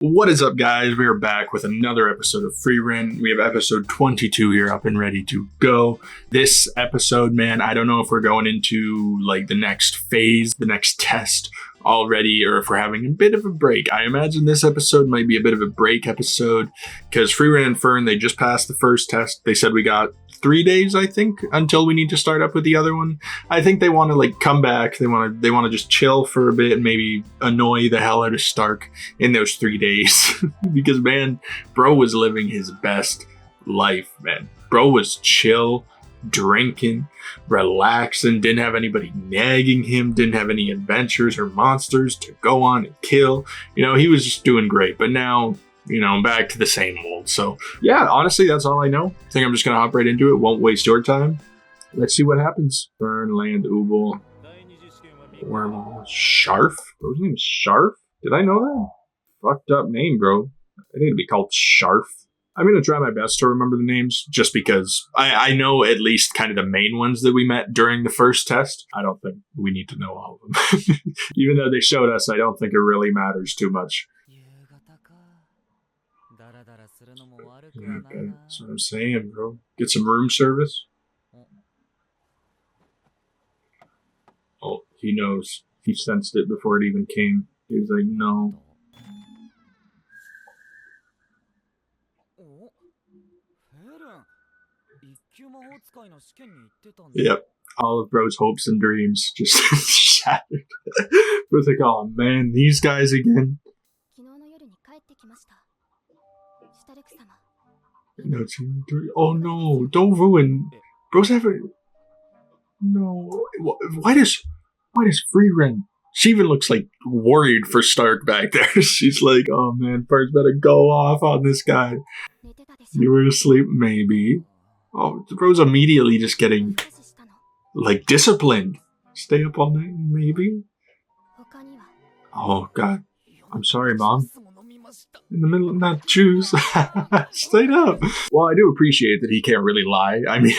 What is up, guys? We are back with another episode of Frieren. We have episode 22 here up and ready to go. This episode, man, I don't know if we're going into like the next phase, the next test already, or if we're having a bit of a break. I imagine this episode might be a bit of a break episode because Frieren and Fern, they just passed the first test. They said we got 3 days, I think, until we need to start up with the other one. I think they want to like come back. They want to just chill for a bit and maybe annoy the hell out of Stark in those 3 days. Because man, bro was living his best life, man. Bro was chill, drinking, relaxing, didn't have anybody nagging him, didn't have any adventures or monsters to go on and kill. You know, he was just doing great. But now, you know, back to the same old. So yeah, honestly, that's all I know. I think I'm just gonna hop right into it. Won't waste your time. Let's see what happens. Fern, Land, Ubel, Worm, Sharf. Bro's name is Sharf. Did I know that? Fucked up name, bro. I need to be called Sharf. I'm gonna try my best to remember the names, just because I know at least kind of the main ones that we met during the first test. I don't think we need to know all of them. Even though they showed us, I don't think it really matters too much. Okay, that's what I'm saying, bro. Get some room service. Oh, he knows. He sensed it before it even came. He was like, no. Yep. All of bro's hopes and dreams just shattered. Bro's like, oh man, these guys again. No, 2, 3. Oh no, don't ruin. Bro's having. No. Why does Frieren? She even looks like worried for Stark back there. She's like, oh man, Fern's better go off on this guy. You were asleep, maybe. Oh, Bro's immediately just getting like disciplined. Stay up all night, maybe. Oh god, I'm sorry, Mom. In the middle of not choose. Stayed up. Well, I do appreciate that he can't really lie. I mean,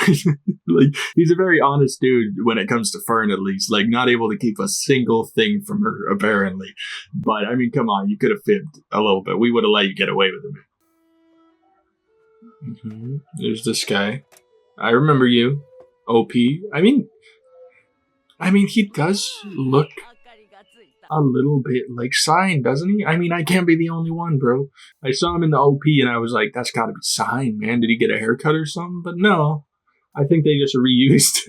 like, he's a very honest dude when it comes to Fern, at least. Like, not able to keep a single thing from her, apparently. But, I mean, come on, you could have fibbed a little bit. We would have let you get away with it. Mm-hmm. There's this guy. I remember you. OP. I mean, he does look a little bit like Sign, doesn't he? I mean, I can't be the only one, bro. I saw him in the OP and I was like, that's gotta be Sign, man. Did he get a haircut or something? But no. I think they just reused.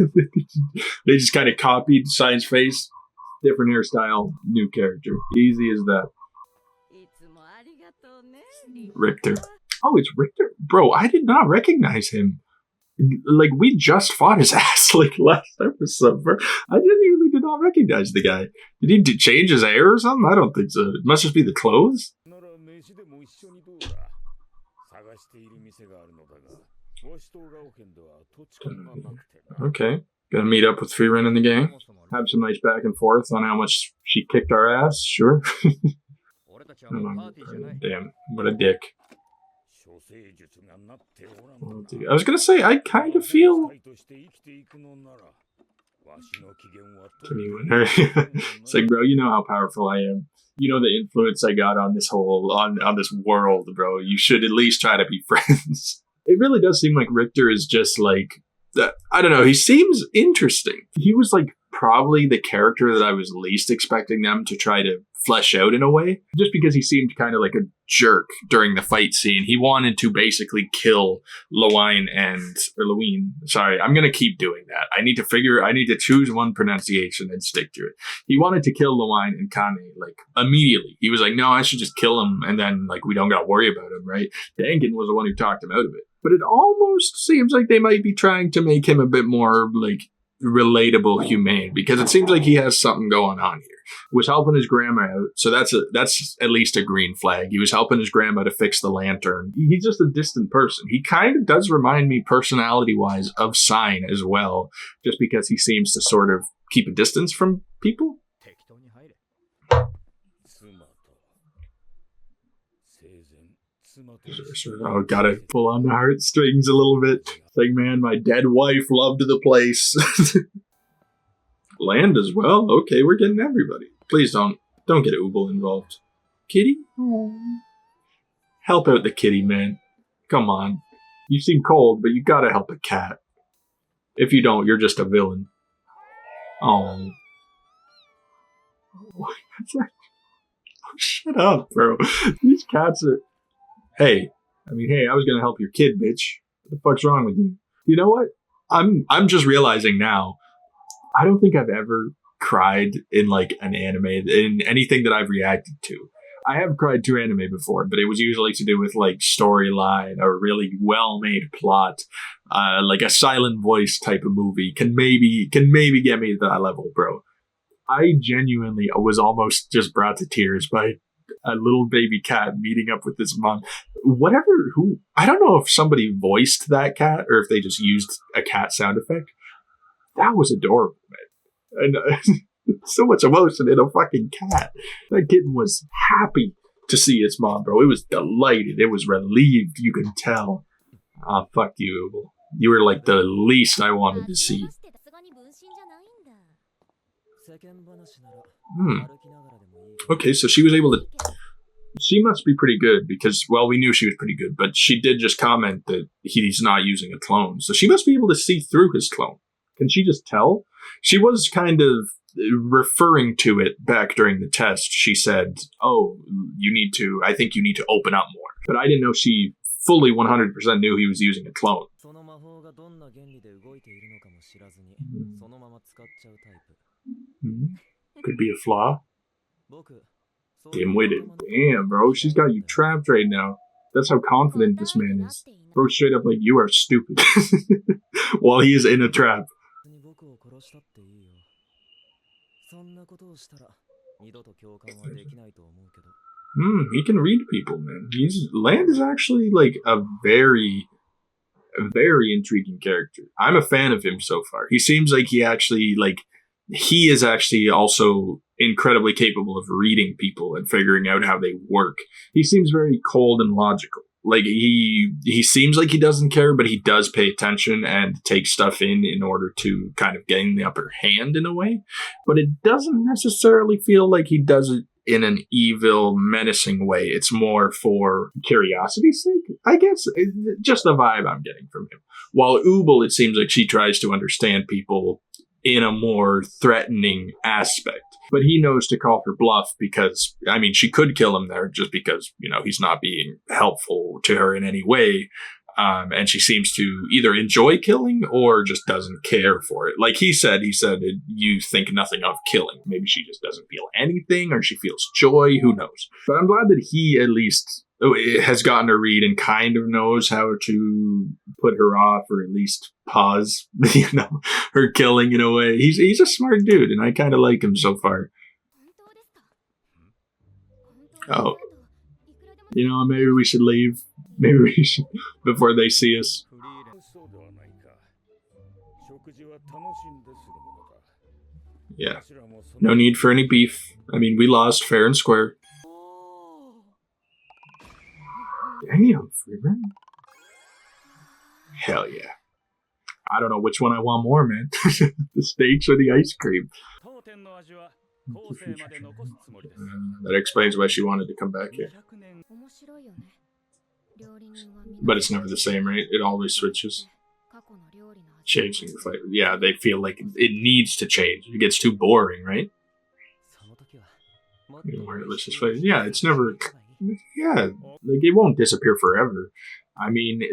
They just kind of copied Sign's face. Different hairstyle, new character. Easy as that. Richter. Oh, it's Richter? Bro, I did not recognize him. Like, we just fought his ass like last episode. I really did not recognize the guy. Did he change his hair or something? I don't think so. It must just be the clothes. Okay. Gonna meet up with Frieren and the gang. Have some nice back and forth on how much she kicked our ass. Sure. Damn, what a dick. I was gonna say, I kind of feel. It's like, bro, you know how powerful I am. You know the influence I got on this on this world, bro. You should at least try to be friends. It really does seem like Richter is just like, I don't know. He seems interesting. He was like probably the character that I was least expecting them to try to flesh out in a way, just because he seemed kind of like a jerk during the fight scene. He wanted to basically kill Lewine. Sorry, I'm gonna keep doing that. I need to choose one pronunciation and stick to it. He wanted to kill Lewine and Kane like immediately. He was like, no, I should just kill him and then like we don't gotta worry about him, right? Dangan was the one who talked him out of it. But it almost seems like they might be trying to make him a bit more like relatable, humane, because it seems like he has something going on here. Was helping his grandma out, so that's at least a green flag. He was helping his grandma to fix the lantern. He's just a distant person. He kind of does remind me personality-wise of Sign as well, just because he seems to sort of keep a distance from people. Oh, gotta pull on the heartstrings a little bit. It's like, man, my dead wife loved the place. Land as well? Okay, we're getting everybody. Please don't get Ubel involved. Kitty? Aww. Help out the kitty, man. Come on. You seem cold, but you gotta help a cat. If you don't, you're just a villain. Oh. What's that? Oh, shut up, bro. These cats are... Hey. Hey, I was gonna help your kid, bitch. What the fuck's wrong with you? You know what? I'm just realizing now, I don't think I've ever cried in like an anime, in anything that I've reacted to. I have cried to anime before, but it was usually to do with like storyline or really well-made plot, like a silent voice type of movie can maybe get me to that level, bro. I genuinely was almost just brought to tears by a little baby cat meeting up with this mom. I don't know if somebody voiced that cat or if they just used a cat sound effect. That was adorable, man. And so much emotion in a fucking cat. That kitten was happy to see its mom, bro. It was delighted. It was relieved. You can tell. Ah, fuck you. You were like the least I wanted to see. Okay, so she was able to... She must be pretty good because, well, we knew she was pretty good, but she did just comment that he's not using a clone. So she must be able to see through his clone. Can she just tell? She was kind of referring to it back during the test. She said, oh, I think you need to open up more. But I didn't know she fully 100% knew he was using a clone. Could be a flaw. Dim-witted. Damn, bro, she's got you trapped right now. That's how confident this man is. Bro, straight up like, you are stupid. While he is in a trap. He can read people, man. Land is actually like a very intriguing character. I'm a fan of him so far. He seems like he is actually also incredibly capable of reading people and figuring out how they work. He seems very cold and logical. Like he seems like he doesn't care, but he does pay attention and take stuff in order to kind of gain the upper hand in a way. But it doesn't necessarily feel like he does it in an evil, menacing way. It's more for curiosity's sake, I guess. Just the vibe I'm getting from him. While Ubel, it seems like she tries to understand people in a more threatening aspect. But he knows to call her bluff because, she could kill him there just because, he's not being helpful to her in any way. And she seems to either enjoy killing or just doesn't care for it. Like he said, you think nothing of killing. Maybe she just doesn't feel anything or she feels joy. Who knows? But I'm glad that he at least has gotten a read and kind of knows how to put her off or at least pause, her killing in a way. He's a smart dude and I kind of like him so far. Oh. Maybe we should leave. Maybe we should, before they see us. Yeah. No need for any beef. We lost fair and square. Damn, Frieren. Hell yeah. I don't know which one I want more, man. The steaks or the ice cream. That explains why she wanted to come back here. But it's never the same, right? It always switches. Changing the flavor. Yeah, they feel like it needs to change. It gets too boring, right? Yeah, it's never... Yeah, like it won't disappear forever.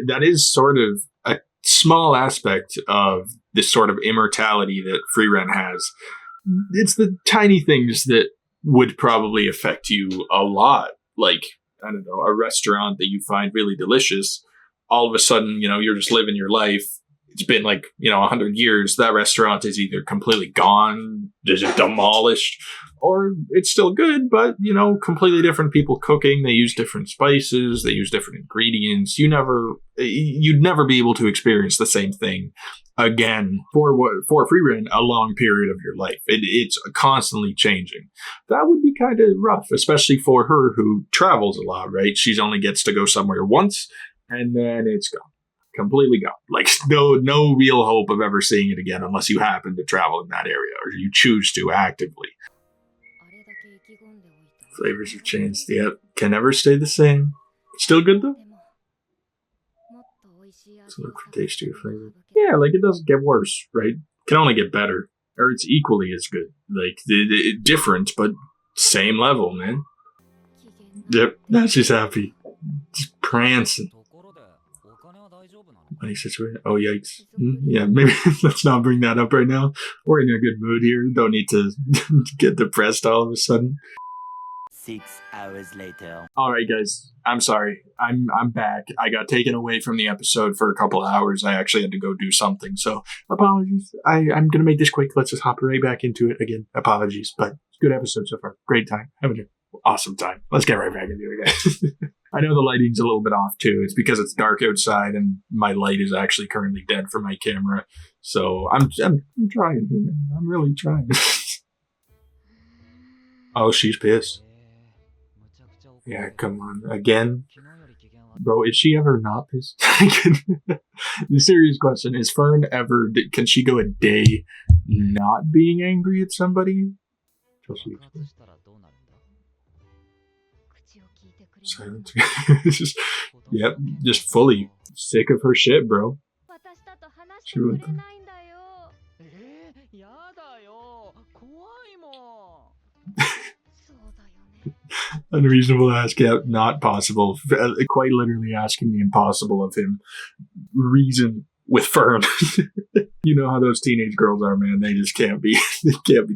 That is sort of a small aspect of this sort of immortality that Frieren has. It's the tiny things that would probably affect you a lot. Like, I don't know, a restaurant that you find really delicious. All of a sudden, you're just living your life. It's been 100 years. That restaurant is either completely gone, just demolished, or it's still good, but, completely different people cooking. They use different spices. They use different ingredients. You'd never be able to experience the same thing again for Frieren a long period of your life. It's constantly changing. That would be kind of rough, especially for her who travels a lot, right? She's only gets to go somewhere once and then it's gone. Completely gone. Like no real hope of ever seeing it again unless you happen to travel in that area or you choose to actively. Flavors have changed. Yep. Can never stay the same. Still good though? So look for tastier flavor. Yeah, like it doesn't get worse, right? It can only get better. Or it's equally as good. Like, different, but same level, man. Yep, now she's happy. Just prancing. Money situation. Oh, yikes. Yeah, maybe let's not bring that up right now. We're in a good mood here. Don't need to get depressed all of a sudden. 6 hours later. All right, guys. I'm sorry. I'm back. I got taken away from the episode for a couple of hours. I actually had to go do something. So apologies. I'm going to make this quick. Let's just hop right back into it again. Apologies. But good episode so far. Great time. Having an awesome time. Let's get right back into it, guys. I know the lighting's a little bit off too. It's because it's dark outside and my light is actually currently dead for my camera. So I'm trying. I'm really trying. Oh, she's pissed. Yeah, come on. Again? Bro, is she ever not pissed? The serious question, is Fern ever... Can she go a day not being angry at somebody? Silence. Yep, just fully sick of her shit, bro. She went... Unreasonable ask, yeah, not possible. Quite literally asking the impossible of him. Reason with Fern. You know how those teenage girls are, man. They just can't be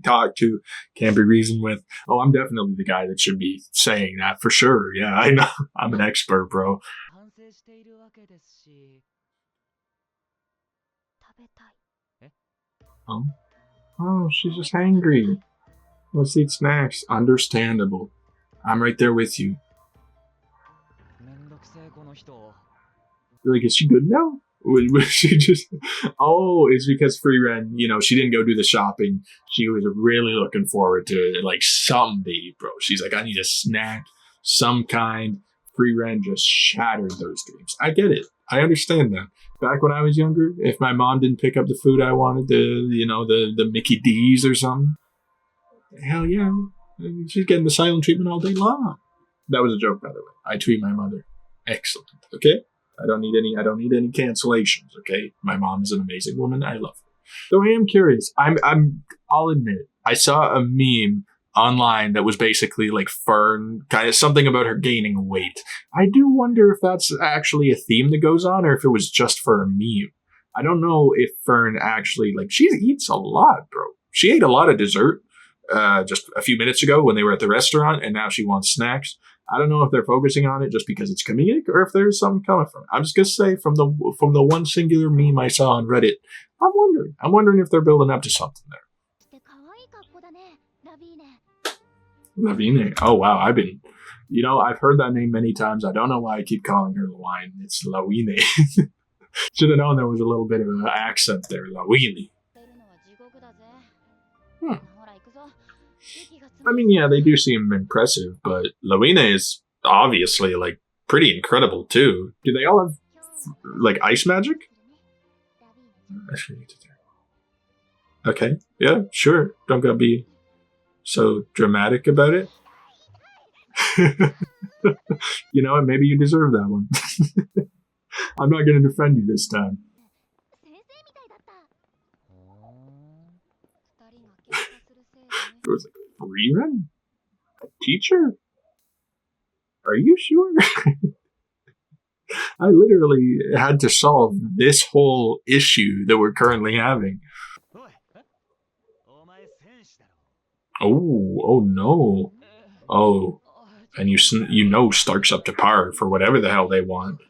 talked to, can't be reasoned with. Oh, I'm definitely the guy that should be saying that for sure. Yeah, I know. I'm an expert, bro. Oh, she's just hangry. Let's eat snacks. Understandable. I'm right there with you. Like, is she good now? Was she just... Oh, it's because Frieren, she didn't go do the shopping. She was really looking forward to, like, something to eat, bro. She's like, I need a snack, some kind. Frieren just shattered those dreams. I get it. I understand that. Back when I was younger, if my mom didn't pick up the food I wanted, the Mickey D's or something, hell yeah. She's getting the silent treatment all day long. That was a joke, by the way. I treat my mother excellent. Okay, I don't need any cancellations. Okay, my mom is an amazing woman. I love her. Though I am curious. I'll admit, I saw a meme online that was basically like Fern, kind of something about her gaining weight. I do wonder if that's actually a theme that goes on, or if it was just for a meme. I don't know if Fern actually she eats a lot, bro. She ate a lot of dessert. Just a few minutes ago when they were at the restaurant, and now she wants snacks. I don't know if they're focusing on it just because it's comedic or if there's something coming from it. I'm just gonna say from the one singular meme I saw on Reddit, I'm wondering if they're building up to something there. Lavine. Oh wow, I've heard that name many times. I don't know why I keep calling her Lawine. It's Lawine. Should have known there was a little bit of an accent there. Lawine. I mean, yeah, they do seem impressive, but Lawine is obviously, pretty incredible, too. Do they all have, ice magic? Okay, yeah, sure. Don't gotta be so dramatic about it. You know what? Maybe you deserve that one. I'm not gonna defend you this time. It was Frieren? A teacher? Are you sure? I literally had to solve this whole issue that we're currently having. Oh no. Oh, and Stark's up to par for whatever the hell they want.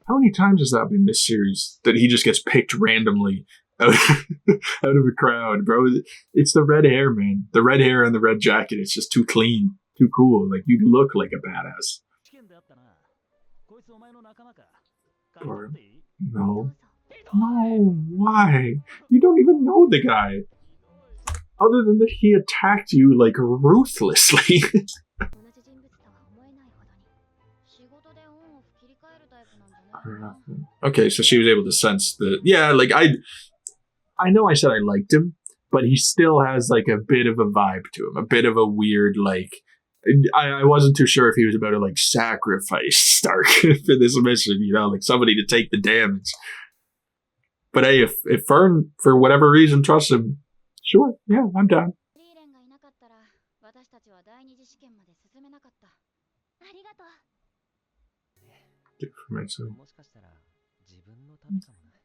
How many times has that been this series that he just gets picked randomly out of a crowd, bro? It's the red hair, man. The red hair and the red jacket. It's just too clean, too cool. You look like a badass. Or, no, why? You don't even know the guy. Other than that, he attacked you ruthlessly. Okay, so she was able to sense the... Yeah, I know I said I liked him, but he still has, a bit of a vibe to him. A bit of a weird, I wasn't too sure if he was about to like sacrifice Stark for this mission, like somebody to take the damage. But hey, if Fern, for whatever reason, trusts him, sure, yeah, I'm down. For myself.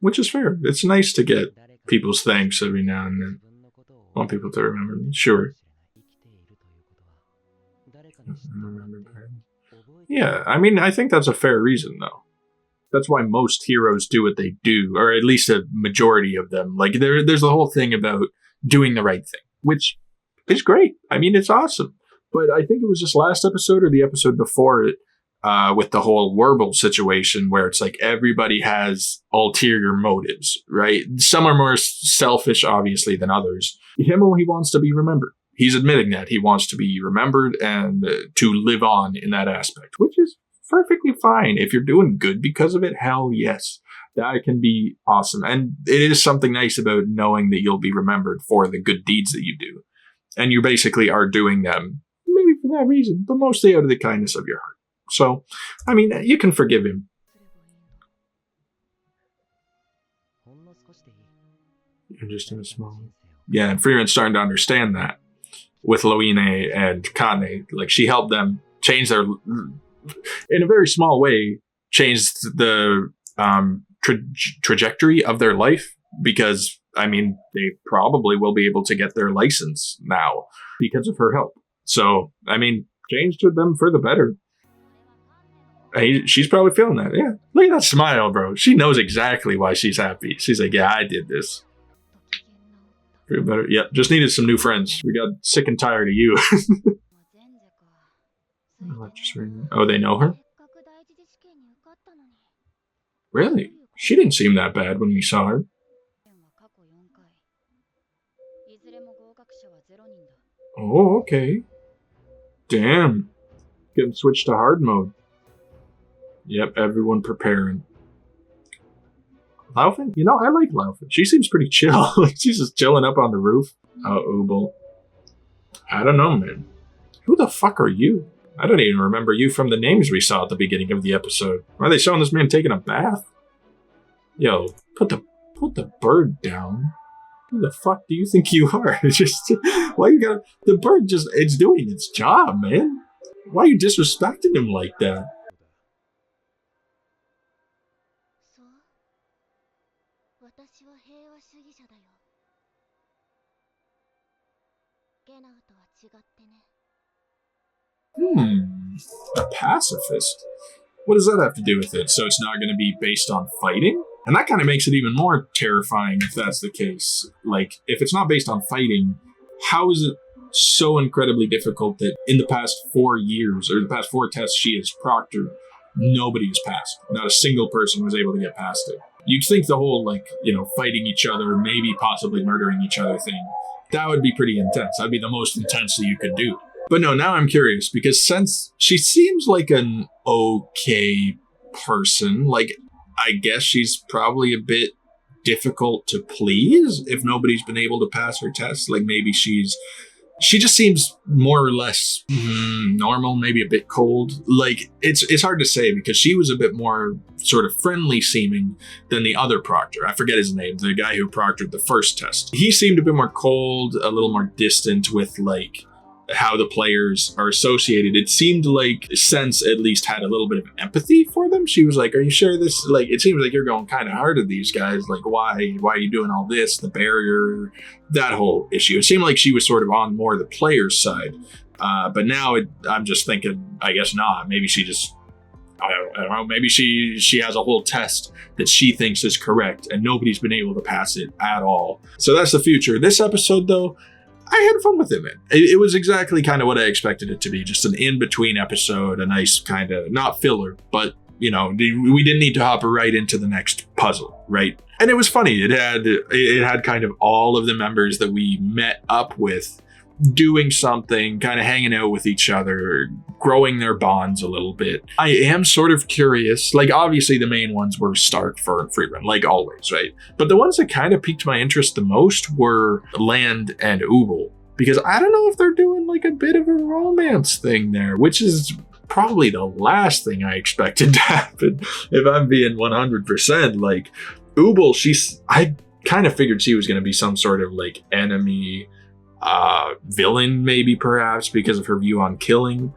Which is fair. It's nice to get people's thanks every now and then. I want people to remember me. Sure. Yeah, I mean, I think that's a fair reason, though. That's why most heroes do what they do, or at least a majority of them. Like, there's the whole thing about doing the right thing, which is great. I mean, it's awesome. But I think it was just last episode or the episode before it, with the whole Werble situation where it's like everybody has ulterior motives, right? Some are more selfish, obviously, than others. Himmel, he wants to be remembered. He's admitting that he wants to be remembered and to live on in that aspect, which is perfectly fine. If you're doing good because of it, hell yes. That can be awesome. And it is something nice about knowing that you'll be remembered for the good deeds that you do. And you basically are doing them, maybe for that reason, but mostly out of the kindness of your heart. So, I mean, you can forgive him. You're just in a small... Yeah, and Frieren's starting to understand that with Loine and Kane. Like, she helped them change their... in a very small way, changed the trajectory of their life. Because, I mean, they probably will be able to get their license now because of her help. So, I mean, changed them for the better. She's probably feeling that. Yeah. Look at that smile, bro. She knows exactly why she's happy. She's like, yeah, I did this. Feel better. Yeah, just needed some new friends. We got sick and tired of you. Oh, they know her? Really? She didn't seem that bad when we saw her. Oh, okay. Damn. Getting switched to hard mode. Yep, everyone preparing. Laufin? You know, I like Laufin. She seems pretty chill. She's just chilling up on the roof. Oh, Ubel. I don't know, man. Who the fuck are you? I don't even remember you from the names we saw at the beginning of the episode. Why are they showing this man taking a bath? Yo, put the bird down. Who the fuck do you think you are? Just why you got the bird? It's doing its job, man. Why are you disrespecting him like that? A pacifist? What does that have to do with it? So it's not going to be based on fighting? And that kind of makes it even more terrifying if that's the case. Like, if it's not based on fighting, how is it so incredibly difficult that in the past 4 years, or the past 4 tests she has proctored, nobody has passed? Not a single person was able to get past it. You'd think the whole, fighting each other, maybe possibly murdering each other thing, that would be pretty intense. That'd be the most intense that you could do. But no, now I'm curious, because since she seems like an okay person, like, I guess she's probably a bit difficult to please if nobody's been able to pass her test. Like, maybe she just seems more or less normal, maybe a bit cold. Like, it's hard to say because she was a bit more sort of friendly seeming than the other proctor. I forget his name, the guy who proctored the first test. He seemed a bit more cold, a little more distant with, like, how the players are associated. It seemed like Sense at least had a little bit of empathy for them. She was like, are you sure this, like, it seems like you're going kind of hard at these guys. Like, why are you doing all this? The barrier, that whole issue. It seemed like she was sort of on more the player's side. But now I'm just thinking, I guess not. Maybe she just, I don't know. Maybe she has a whole test that she thinks is correct and nobody's been able to pass it at all. So that's the future. This episode, though, I had fun with it, man. It was exactly kind of what I expected it to be. Just an in-between episode, a nice kind of, not filler, but, we didn't need to hop right into the next puzzle, right? And it was funny. It had kind of all of the members that we met up with doing something, kind of hanging out with each other, growing their bonds a little bit. I am sort of curious. Like, obviously the main ones were Stark, Fern, Frieren, like always, right? But the ones that kind of piqued my interest the most were Land and Ubel. because I don't know if they're doing like a bit of a romance thing there, which is probably the last thing I expected to happen, if I'm being 100%. Like, Ubel, I kind of figured she was going to be some sort of like enemy, villain, maybe perhaps because of her view on killing.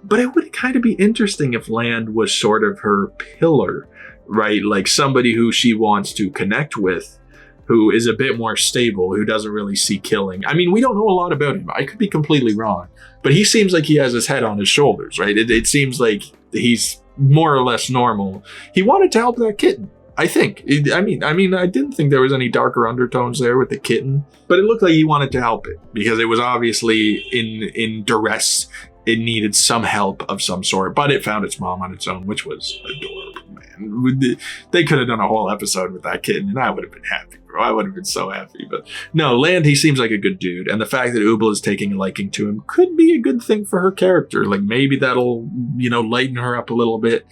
But it would kind of be interesting if Land was sort of her pillar, right? Like somebody who she wants to connect with, who is a bit more stable, who doesn't really see killing. I mean, we don't know a lot about him. I could be completely wrong, but he seems like he has his head on his shoulders, right? It seems like he's more or less normal. He wanted to help that kitten, I think. I mean, I didn't think there was any darker undertones there with the kitten, but it looked like he wanted to help it because it was obviously in duress. It needed some help of some sort, but it found its mom on its own, which was adorable, man. They could have done a whole episode with that kitten, and I would have been happy, bro. I would have been so happy. But no, Land, he seems like a good dude, and the fact that Ubel is taking a liking to him could be a good thing for her character. Like, maybe that'll, lighten her up a little bit,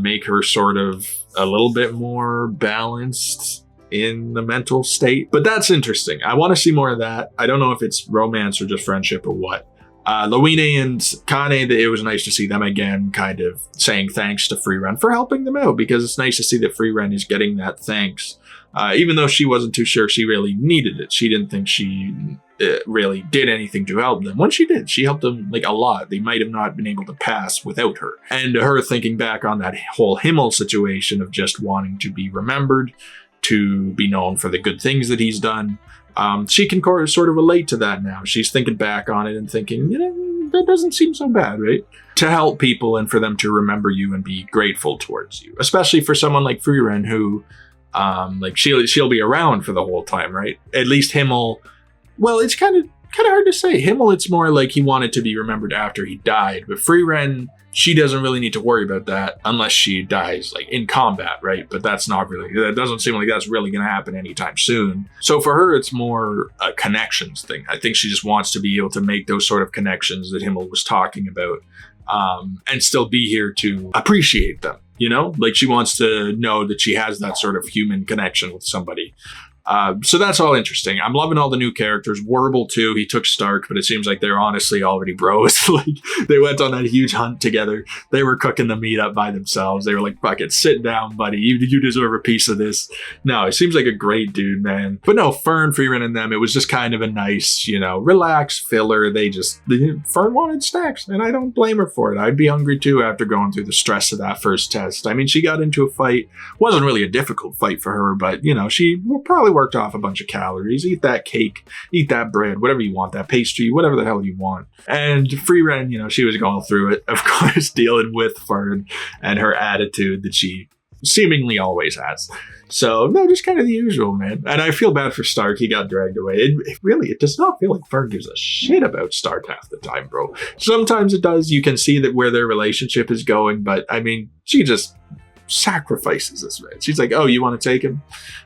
make her sort of a little bit more balanced in the mental state. But that's interesting. I want to see more of that. I don't know if it's romance or just friendship or what. Lowine and Kane, it was nice to see them again, kind of saying thanks to Frieren for helping them out, because it's nice to see that Frieren is getting that thanks. Even though she wasn't too sure she really needed it. She didn't think she really did anything to help them. When she did, she helped them like a lot. They might have not been able to pass without her. And her thinking back on that whole Himmel situation of just wanting to be remembered, to be known for the good things that he's done. She can sort of relate to that now. She's thinking back on it and thinking, that doesn't seem so bad, right? To help people and for them to remember you and be grateful towards you, especially for someone like Frieren who, she'll be around for the whole time, right? At least Himmel, well, it's kind of hard to say. Himmel, it's more like he wanted to be remembered after he died, but Frieren, she doesn't really need to worry about that unless she dies like in combat, right? But that doesn't seem like that's really going to happen anytime soon. So for her, it's more a connections thing. I think she just wants to be able to make those sort of connections that Himmel was talking about, and still be here to appreciate them, like she wants to know that she has that sort of human connection with somebody. So that's all interesting. I'm loving all the new characters. Warble too, he took Stark, but it seems like they're honestly already bros. Like, they went on that huge hunt together. They were cooking the meat up by themselves. They were like, fuck it, sit down, buddy. You deserve a piece of this. No, he seems like a great dude, man. But no, Fern, Frieren, and them, it was just kind of a nice, relaxed filler. Fern wanted snacks, and I don't blame her for it. I'd be hungry too after going through the stress of that first test. I mean, she got into a fight. Wasn't really a difficult fight for her, but, she probably worked off a bunch of calories. Eat that cake, eat that bread, whatever you want, that pastry, whatever the hell you want. And Frieren, she was going through it, of course, dealing with Fern and her attitude that she seemingly always has. So, no, just kind of the usual, man. And I feel bad for Stark. He got dragged away. It does not feel like Fern gives a shit about Stark half the time, bro. Sometimes it does. You can see that where their relationship is going, but I mean, she just sacrifices this man. She's like, oh, you want to take him?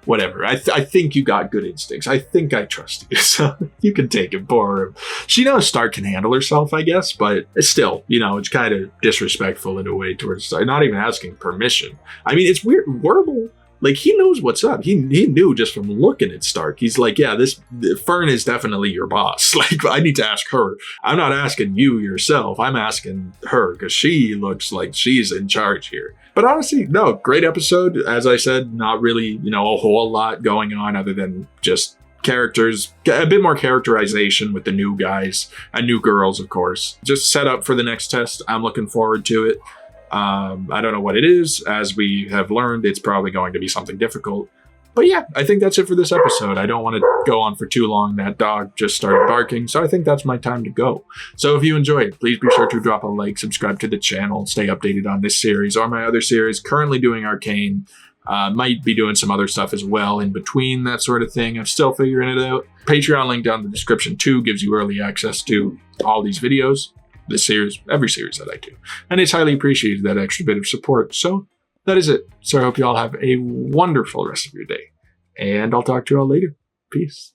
Whatever. I think you got good instincts. I think I trust you. So you can take him, poor him. She knows Stark can handle herself, I guess, but it's still, it's kind of disrespectful in a way towards Stark. Not even asking permission. I mean, it's weird. Warble, like, he knows what's up. He knew just from looking at Stark. He's like, yeah, Fern is definitely your boss. Like, I need to ask her. I'm not asking you yourself. I'm asking her because she looks like she's in charge here. But honestly, no, great episode. As I said, not really, a whole lot going on other than just characters, a bit more characterization with the new guys and new girls, of course. Just set up for the next test. I'm looking forward to it. I don't know what it is. As we have learned, it's probably going to be something difficult. But yeah, I think that's it for this episode. I don't want to go on for too long. That dog just started barking, so I think that's my time to go. So if you enjoyed, please be sure to drop a like, subscribe to the channel, stay updated on this series or my other series. Currently doing Arcane. Might be doing some other stuff as well in between, that sort of thing. I'm still figuring it out. Patreon link down in the description too gives you early access to all these videos, this series, every series that I do. And it's highly appreciated, that extra bit of support. So that is it. So I hope you all have a wonderful rest of your day. And I'll talk to you all later. Peace.